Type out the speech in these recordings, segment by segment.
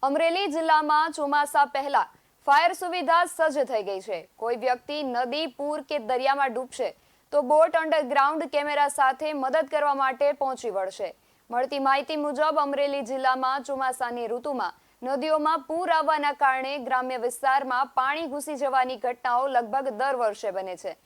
અમરેલી જિલ્લામાં ચોમાસા પહેલા ફાયર સુવિધા સજ્જ થઈ ગઈ છે। કોઈ વ્યક્તિ નદી, પૂર કે દરિયામાં ડૂબશે તો બોટ અંડરગ્રાઉન્ડ કેમેરા સાથે મદદ કરવા માટે પહોંચી વળશે। મળતી માહિતી મુજબ અમરેલી જિલ્લામાં ચોમાસાની ઋતુમાં નદીઓમાં પૂર આવવાના કારણે ગ્રામ્ય વિસ્તારમાં પાણી ઘૂસી જવાની ઘટનાઓ લગભગ દર વર્ષે બને છે।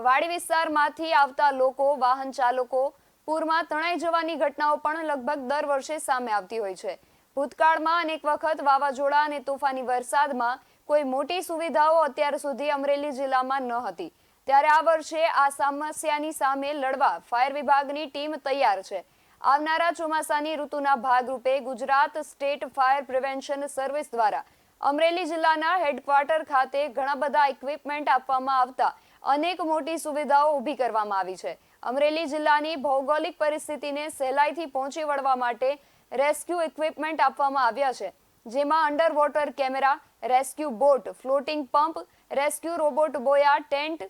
વાડી વિસ્તારમાંથી આવતા લોકો, વાહન ચાલકો પૂરમાં તણાઈ જવાની ઘટનાઓ પણ લગભગ દર વર્ષે સામે આવતી હોય છે। ભૂતકાળમાં અનેક વખત વાવાઝોડા અને તોફાની વરસાદમાં કોઈ મોટી સુવિધાઓ અત્યાર સુધી અમરેલી જિલ્લામાં ન હતી, ત્યારે આ વર્ષે આ સમસ્યાની સામે લડવા ફાયર વિભાગની ટીમ તૈયાર છે। આવનારા ચોમાસાની ઋતુના ભાગરૂપે Gujarat state fire prevention service દ્વારા અમરેલી જિલ્લાના હેડક્વાર્ટર ખાતે ઘણા બધા ઇક્વિપમેન્ટ આપવામાં આવતા અનેક મોટી સુવિધાઓ ઊભી કરવામાં આવી છે। અમરેલી જિલ્લાની ભૌગોલિક પરિસ્થિતિને સહેલાઈથી પહોંચી વળવા માટે રેસ્ક્યુ ઇક્વિપમેન્ટ આપવામાં આવ્યા છે, જેમાં under water camera, rescue boat, floating pump, rescue robot buoy, tent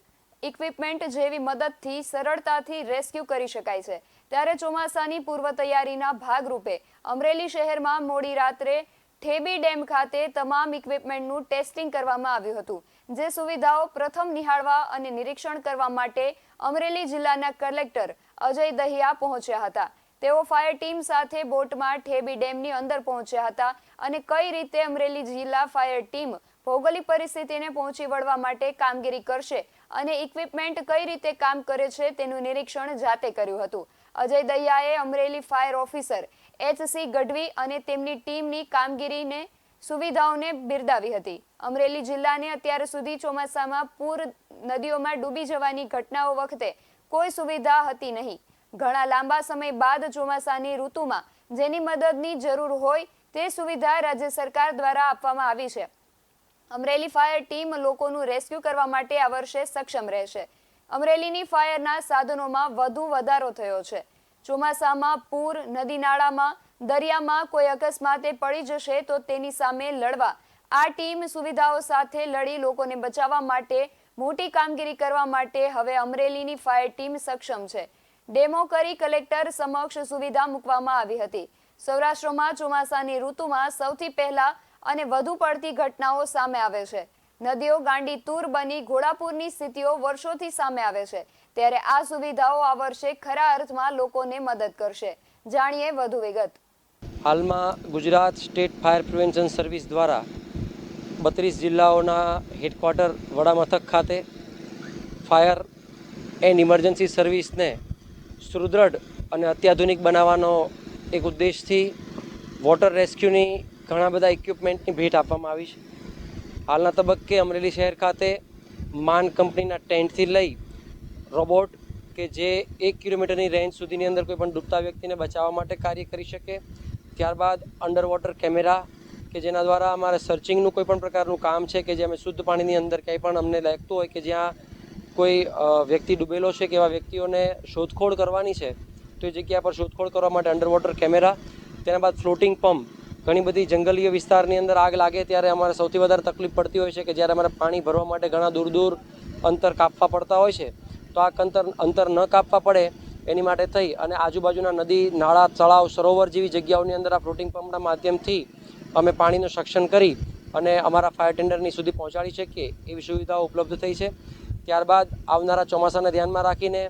equipment જેવી મદદથી સરળતાથી રેસ્ક્યુ કરી શકાય છે। ત્યારે ચોમાસાની પૂર્વ તૈયારીના ભાગરૂપે અમરેલી શહેરમાં મોડી રાત્રે ઠેબી ડેમ ખાતે તમામ ઇક્વિપમેન્ટનું ટેસ્ટિંગ કરવામાં આવ્યું હતું, જે સુવિધાઓ પ્રથમ નિહાળવા અને નિરીક્ષણ કરવા માટે અમરેલી જિલ્લાના કલેક્ટર અજય દહિયા પહોંચ્યા હતા। તેઓ ફાયર ટીમ સાથે બોટમાં ઠેબી ડેમની અંદર પહોંચ્યા હતા અને કઈ રીતે અમરેલી જિલ્લા ફાયર ટીમ ભૌગોલિક પરિસ્થિતિને પહોંચી વળવા માટે કામગીરી કરશે અને ઇક્વિપમેન્ટ કઈ રીતે કામ કરે છે તેનું નિરીક્ષણ જાતે કર્યું હતું। અજય દહિયાએ Amreli fire officer HC Gadhvi અને તેમની ટીમની કામગીરીને સુવિધાઓને બિરદાવી હતી। અમરેલી જિલ્લાને અત્યાર સુધી ચોમાસામાં પૂર, નદીઓમાં ડૂબી જવાની ઘટનાઓ વખતે કોઈ સુવિધા હતી નહીં। ઘણા લાંબા સમય બાદ ચોમાસાની ઋતુમાં જેની મદદની જરૂર હોય તે સુવિધા રાજ્ય સરકાર દ્વારા આપવામાં આવી છે। અમરેલી ફાયર ટીમ લોકોનું રેસ્ક્યુ કરવા માટે આ વર્ષે સક્ષમ રહેશે। અમરેલીની ફાયરના સાધનોમાં વધુ વધારો થયો છે। ચોમાસામાં પૂર, નદી નાળામાં, દરિયામાં કોઈ અકસ્માતે પડી જશે તો તેની સામે લડવા આ ટીમ સુવિધાઓ સાથે લડી લોકોને બચાવવા માટે મોટી કામગીરી કરવા માટે હવે અમરેલીની ફાયર ટીમ સક્ષમ છે। ડેમો કરી કલેક્ટર સમક્ષ સુવિધા મૂકવામાં આવી હતી। સૌરાષ્ટ્રમાં ચોમાસાની ઋતુમાં સૌથી પહેલા અને વધુ પડતી ઘટનાઓ સામે આવે છે। નદીઓ ગાંડીતુર બની ઘોડાપૂરની સ્થિતિઓ વર્ષોથી સામે આવે છે, ત્યારે આ સુવિધાઓ આ વર્ષે ખરા અર્થમાં લોકોને મદદ કરશે। જાણીએ વધુ વિગત। હાલમાં Gujarat state fire prevention service દ્વારા 32 જિલ્લાઓના હેડક્વાર્ટર વડામથક ખાતે ફાયર એન્ડ ઇમરજન્સી સર્વિસને સુદૃઢ અને અત્યાધુનિક બનાવવાનો એક ઉદ્દેશથી વોટર રેસ્ક્યુની ઘણા બધા ઇક્વિપમેન્ટની ભેટ આપવામાં આવી છે। હાલના તબક્કે અમરેલી શહેર ખાતે માન કંપનીના ટેન્ટથી લઈ રોબોટ કે જે 1 કિલોમીટરની રેન્જ સુધીની અંદર કોઈ પણ ડૂબતા વ્યક્તિને બચાવવા માટે કાર્ય કરી શકે, ત્યારબાદ અંડર વોટર કેમેરા કે જેના દ્વારા અમારે સર્ચિંગનું કોઈ પણ પ્રકારનું કામ છે કે જે અમે શુદ્ધ પાણીની અંદર ક્યાંય પણ અમને લાગતું હોય કે જ્યાં કોઈ વ્યક્તિ ડૂબેલો છે કે એવા વ્યક્તિઓને શોધખોળ કરવાની છે તો એ જગ્યા પર શોધખોળ કરવા માટે અંડર વોટર કેમેરા, તેના બાદ ફ્લોટિંગ પંપ। ઘણી બધી જંગલીય વિસ્તારની અંદર આગ લાગે ત્યારે અમારે સૌથી વધારે તકલીફ પડતી હોય છે કે જ્યારે અમારે પાણી ભરવા માટે ઘણા દૂર દૂર અંતર કાપવા પડતા હોય છે, તો આ અંતર ન કાપવા પડે એની માટે થઈ અને આજુબાજુના નદી, નાળા, તળાવ, સરોવર જેવી જગ્યાઓની અંદર આ ફ્લોટિંગ પંપના માધ્યમથી અમે પાણીનું સક્શન કરી અને અમારા ફાયર ટેન્ડરની સુધી પહોંચાડી શકીએ એવી સુવિધાઓ ઉપલબ્ધ થઈ છે। ત્યારબાદ આવનારા ચોમાસાને ધ્યાનમાં રાખીને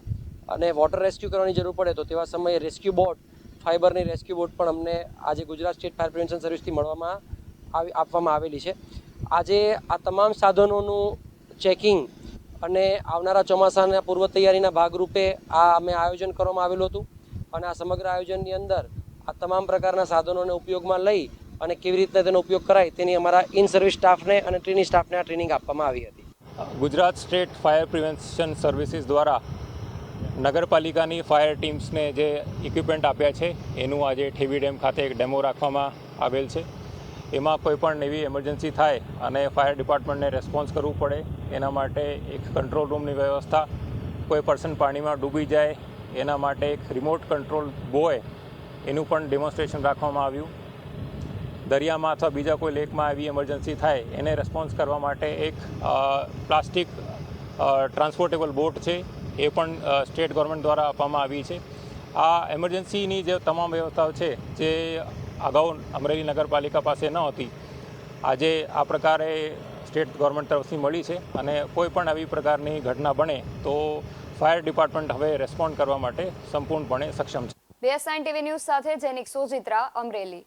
અને વોટર રેસ્ક્યુ કરવાની જરૂર પડે તો તેવા સમયે રેસ્ક્યુ બોટ, ફાઇબરની રેસ્ક્યુ બોટ પણ અમને આજે ગુજરાત સ્ટેટ ફાયર પ્રિવેન્શન સર્વિસથી આપવામાં આવેલી છે। આજે આ તમામ સાધનોનું ચેકિંગ અને આવનારા ચોમાસાના પૂર્વ તૈયારીના ભાગરૂપે અમે આયોજન કરવામાં આવેલું હતું અને આ સમગ્ર આયોજનની અંદર આ તમામ પ્રકારના સાધનોને ઉપયોગમાં લઈ અને કેવી રીતે તેનો ઉપયોગ કરાય તેની અમારા ઇન સર્વિસ સ્ટાફને અને ટ્રેનિંગ સ્ટાફને આ ટ્રેનિંગ આપવામાં આવી હતી। Gujarat state fire prevention services દ્વારા નગરપાલિકાની ફાયર ટીમ્સને જે ઇક્વિપમેન્ટ આપ્યા છે એનું આજે ઠેબી ડેમ ખાતે એક ડેમો રાખવામાં આવેલ છે। એમાં કોઈ પણ એવી એમરજન્સી થાય અને ફાયર ડિપાર્ટમેન્ટને રેસ્પોન્સ કરવું પડે એના માટે એક કંટ્રોલ રૂમની વ્યવસ્થા, કોઈ પર્સન પાણીમાં ડૂબી જાય એના માટે એક રિમોટ કંટ્રોલ બોય એનું પણ ડેમોન્સ્ટ્રેશન રાખવામાં આવ્યું। દરિયામાં અથવા બીજા કોઈ લેકમાં આવી એમરજન્સી થાય એને રેસ્પોન્સ કરવા માટે એક પ્લાસ્ટિક ટ્રાન્સપોર્ટેબલ બોટ છે એ પણ સ્ટેટ ગવર્મેન્ટ દ્વારા આપવામાં આવી છે। આ એમરજન્સીની જે તમામ વ્યવસ્થાઓ છે જે અગાઉ અમરેલી નગરપાલિકા પાસે ન હતી, આજે આ પ્રકારે સ્ટેટ ગવર્મેન્ટ તરફથી મળી છે અને કોઈ પણ આવી પ્રકારની ઘટના બને તો ફાયર ડિપાર્ટમેન્ટ હવે રેસ્પોન્ડ કરવા માટે સંપૂર્ણપણે સક્ષમ છે. BS9 TV ન્યૂઝ સાથે જૈનિક સોજિત્રા, અમરેલી.